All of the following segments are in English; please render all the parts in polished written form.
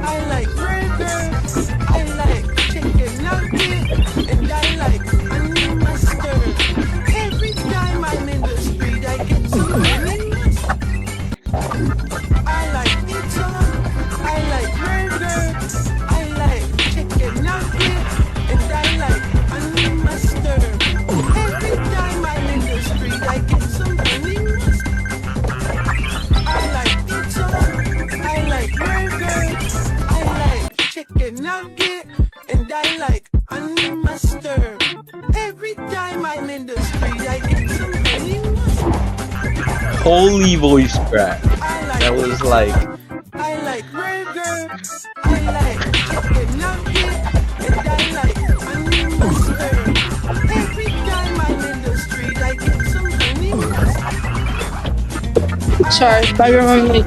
I like burgers. I like chicken nuggets. And I like honey mustard. Every time I'm in the street, I get some honey mustard. I like pizza. I like burgers. I like chicken nuggets. And I like honey mustard. Every time I'm in the street, I get some honey mustard. I like pizza. I like burgers. I like chicken nugget. And I like honey mustard. Every time I'm in the street, I get some honey mustard. Holy voice crack. That was like. I like burgers. I like chicken nugget. And I like honey mustard. Every time I'm in the street, I get some honey mustard. Sorry, I remember me.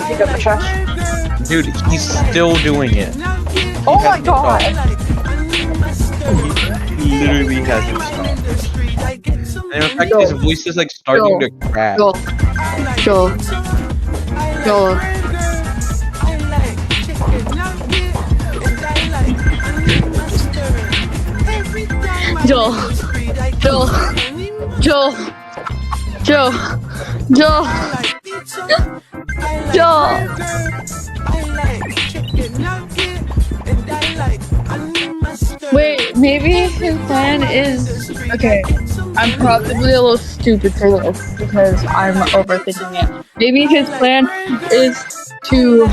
Pick up the trash. Dude, he's still doing it. Oh my god! He literally hasn't stopped. And in fact, his voice is like starting to crack. Joel. Joel. Joel. Joel. Joel. Joel. Joel. Joel. Joel. Wait, maybe his plan is okay. I'm probably a little stupid for this because I'm overthinking it. Maybe his plan is to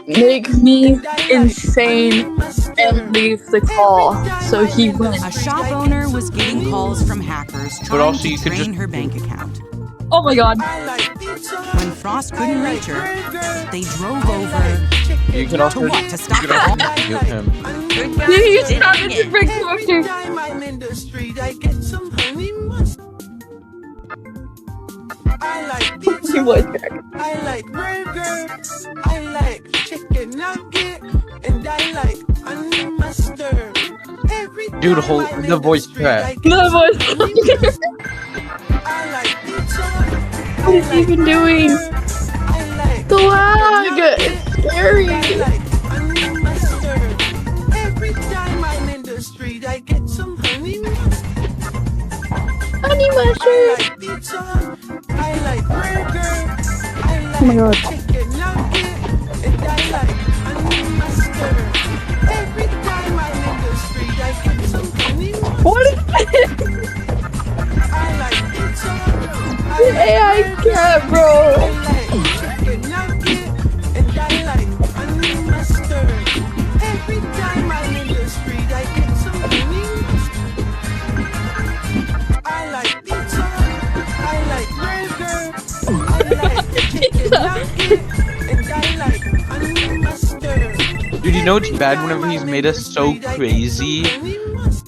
make me insane and leave the call so he wins. A shop owner was getting calls from hackers trying also to you could drain just- her bank account. Oh my god. When Frost couldn't reach her, they drove over You can to also what? To stop you can also her? mute him. You started to break character. Time I'm in the street, I get some honey mustard. I like pizza. I like burgers. I like chicken nugget. And I like honey mustard. Every Dude, time hold I'm the in voice street, crack. I get The some voice. honey mustard. I like pizza. What is he even doing? I like The lag. It's scary. I like honey mustard. Every time I'm in the street, I get some honey mustard. Honey I mustard. like pizza. I like burgers. I Oh my like god. chicken nugget. And I like honey mustard. Every time I'm in the street, I get some honey mustard. What is this? I like pizza. AI cat, I bro. like chicken nugget. And I like honey mustard. Every time I'm in the street, I get some honey mustard. I like pizza. I like burgers. I like chicken nugget. And I like honey mustard. Dude, you know it's bad whenever he's made us so crazy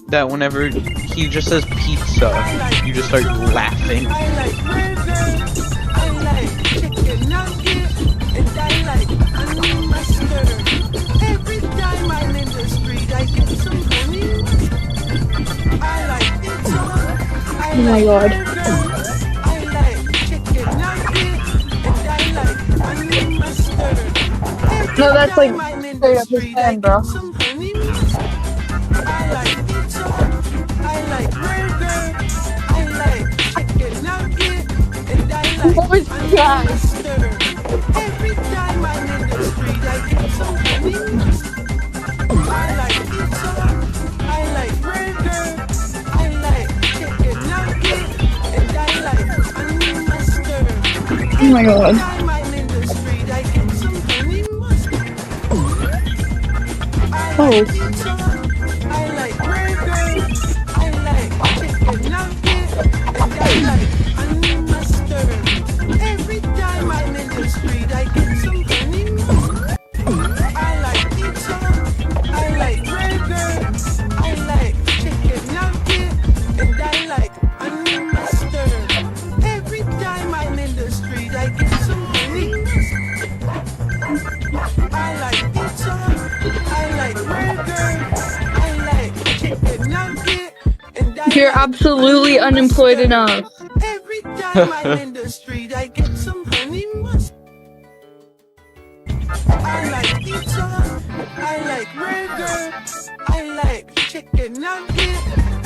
that whenever he just says pizza, you just start laughing. I like burgers. I like chicken nugget. And I like honey mustard. Every time I'm in the street, I get some honey mustard. I like pizza. I Oh my like god. burgers. I like chicken nugget. And I like honey mustard. Every No, that's like time I'm in straight the up his street, I plan, get bro. some honey mustard. I like pizza. I like burgers. I like chicken nugget. And I like What was honey that? mustard. Every time I'm in the street, I get some honey mustard. I like pizza. I like burgers. I like chicken nugget. And I like honey mustard. Oh my god. Every time I'm in the street, I get some honey mustard. I like pizza. I like burgers. I like chicken nugget. And I like honey mustard. Every time I'm in the street, I get some honey mustard. I like pizza. I like burgers. I like chicken nugget. And I like honey mustard. Every time I'm in the street, I get some honey mustard. I like pizza. I like burgers. I like chicken nugget. And I You're like absolutely honey unemployed mustard. enough. Every time I'm in the street, I get some honey mustard. I like pizza. I like burger. I like chicken nugget.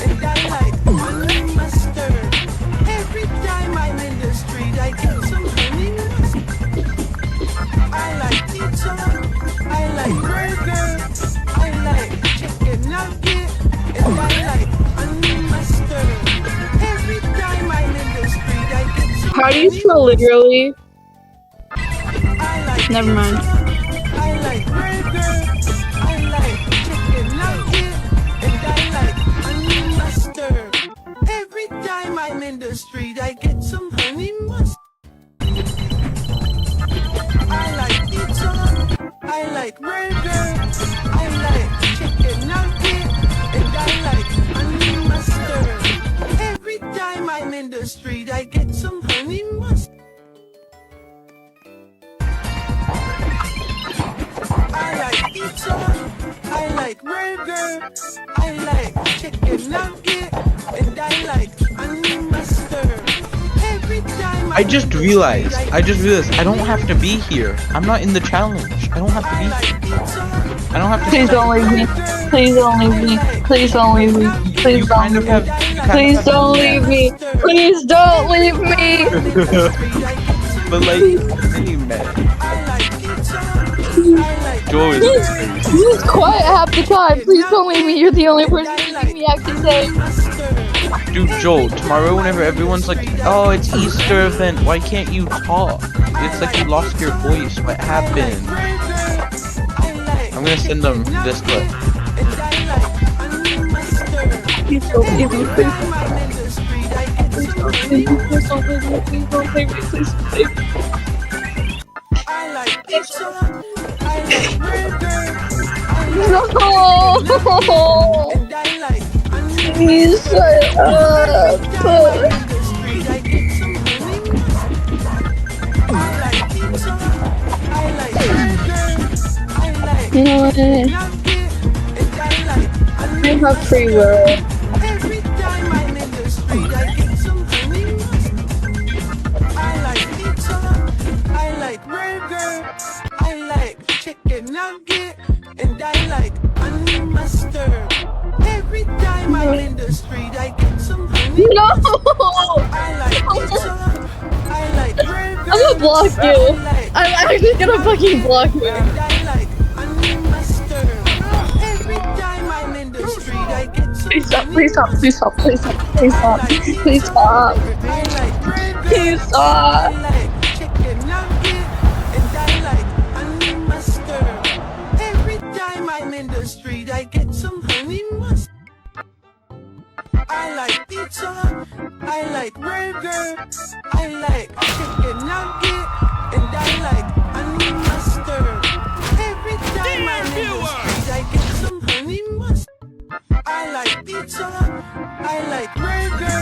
And I like honey mustard. Every time I'm in the street, I get some honey mustard. I like pizza. I like burger. I like chicken nugget. And I like honey mustard. Every time I'm in the street, I get some How do you honey spell literally? I like Never mind. I like burger. I like chicken nugget. And I like honey mustard. Every time I'm in the street, I get some honey mustard. I like pizza. I like burger. I like chicken nugget. And I like honey mustard. Every time I'm in the street, I get some honey mustard. I like pizza, I like burger, I like chicken nugget, and I like honey mustard. Every time I just realized I don't have to be here. I'm not in the challenge. I don't have to I be like here. pizza, I don't have to Please stay. don't leave me. Please don't leave me. Please don't leave me. You Please don't kind of leave have. me. You kind Please of have don't leave me. Please don't leave me. But like, hey man, I like pizza, I like Joel is crazy. He's quiet half the time. Please don't leave me. You're the only person who keep me acting safe. mustard. Dude, Joel, tomorrow whenever everyone's like, oh, it's Easter event, why can't you talk? It's like you lost your voice. What happened? I'm gonna send them this clip. Please don't leave me. Please don't leave me. Please don't leave me. Please don't leave me. Please don't leave me. I like pizza, I like burger, No. and I like honey. Please shut up. I get some honey. I like pizza, I like burger, I like You know what? nugget, and I like honey. I have free will. Every time I'm in the street, I get some honey. I like pizza, I like burger, I like chicken nugget, and I like honey mustard. Every time I'm in the street, I get some honey. No. I like pizza, I like burger. I'm gonna block you. I'm actually gonna fucking block you. And I like honey mustard. Every time I'm in the street, I get some Please stop. honey Please stop. Please stop. Please stop. Please stop. Please stop. I like burger. Please I stop. like chicken nugget, and I like honey mustard. Every time I'm in the street, I get some honey mustard. I like pizza, I like burger, I like chicken nugget, and I like honey mustard. Every time I'm in the street, I get some honey mustard. I like pizza, I like burger,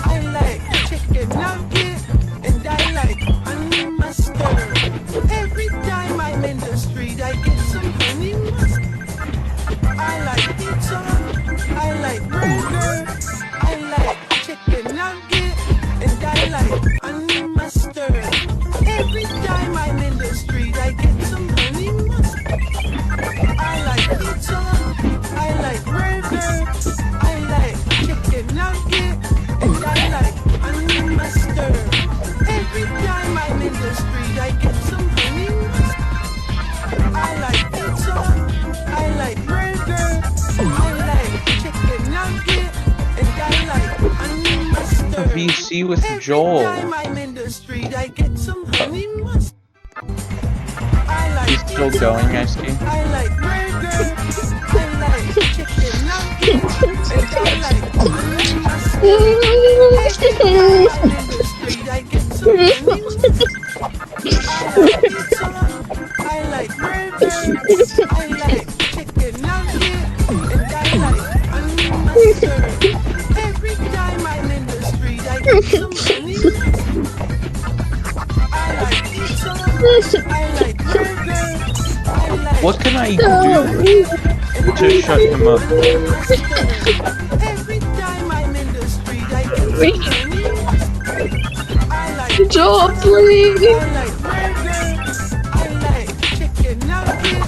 I like chicken nugget, and I like honey mustard. Every time I'm in the street, I get some honey mustard. I like pizza, I like burger, I like chicken nugget, and I like honey mustard. Every time I'm in the street, I get some honey mustard. I like pizza, I like burger, I like chicken nugget, and I like honey mustard. Every time I'm in the street, I get some honey mustard. I like pizza, I like burger, I like chicken nugget, and I like honey mustard. VC with Every Joel. time I'm in the street, I get some honey mustard. I like He's still pizza, going, Ice-T. I like burger, I like chicken nugget, and I like honey mustard. Every time I'm in the street, I get some honey mustard. I like pizza, I like burger, I like chicken nugget, and I like honey mustard. Every time I'm in the street, I get some honey mustard. I like pizza, I like burger, I like What can I do to shut him up? every time I'm in the street, I get some honey mustard. I like Joel, please. I like burger, I like chicken nugget,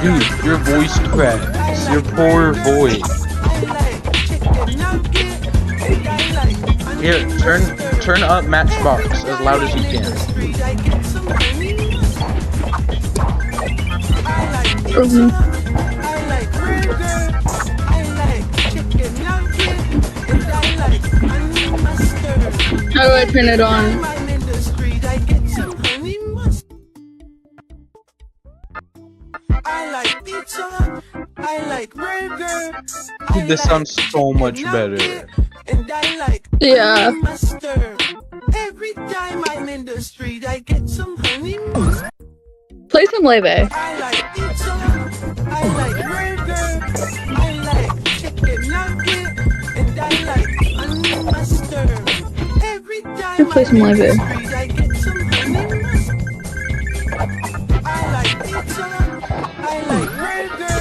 Dude, your voice cracks. Your poor voice. Here, turn up Matchbox as loud as you can. How do I turn it on? I like pizza, I like burger. Dude, this sounds so much better. And I like Yeah. mustard. Every time I'm in the street, I get some honey mustard. Play some Leve. I like pizza, I like burger, I like chicken nugget, and I like honey mustard. Every time Play some I'm in the Leve. street, I get some honey mustard. I like pizza, I like burger,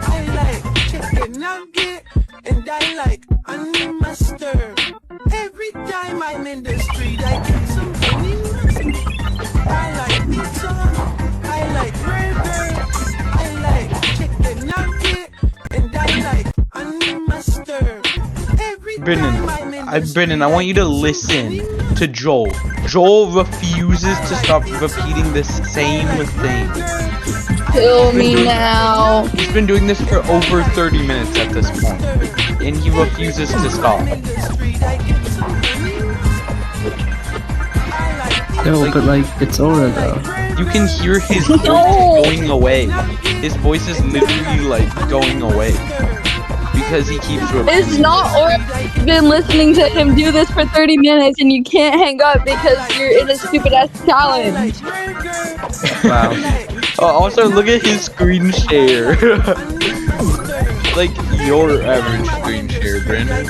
I like chicken nugget, and I like honey mustard. Every time I'm in the street, I get some honey mustard. I like pizza, I like burger, I like chicken nugget, and I like honey mustard. Every Brennan, time I'm in the Brennan, I want you to listen to Joel. Joel refuses to stop repeating the same thing. Kill me now. He's been doing this for over 30 minutes at this point, and he refuses to stop. No, but like, it's Aura though. You can hear his voice going away. His voice is literally like going away because he keeps It's repeating. not or you've been listening to him do this for 30 minutes and you can't hang up because you're in a stupid ass challenge. Wow. Also, look at his screen share. Like your average screen share, Brandon.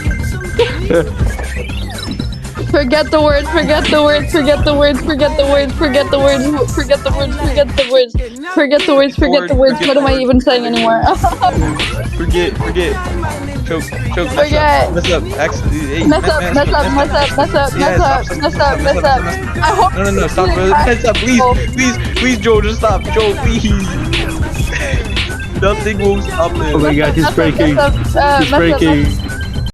Forget the words, forget the words, forget the words, forget the words, forget the words, forget the words, forget the words, forget the words, forget the words. What am I even saying anymore? Forget. Choke. Forget. Mess up. Actually, hey, Mess up. I hope. No, stop, brother. Mess up, please, Joe, just stop, Joe, please. Nothing will stop Oh him. my god, he's breaking. He's breaking.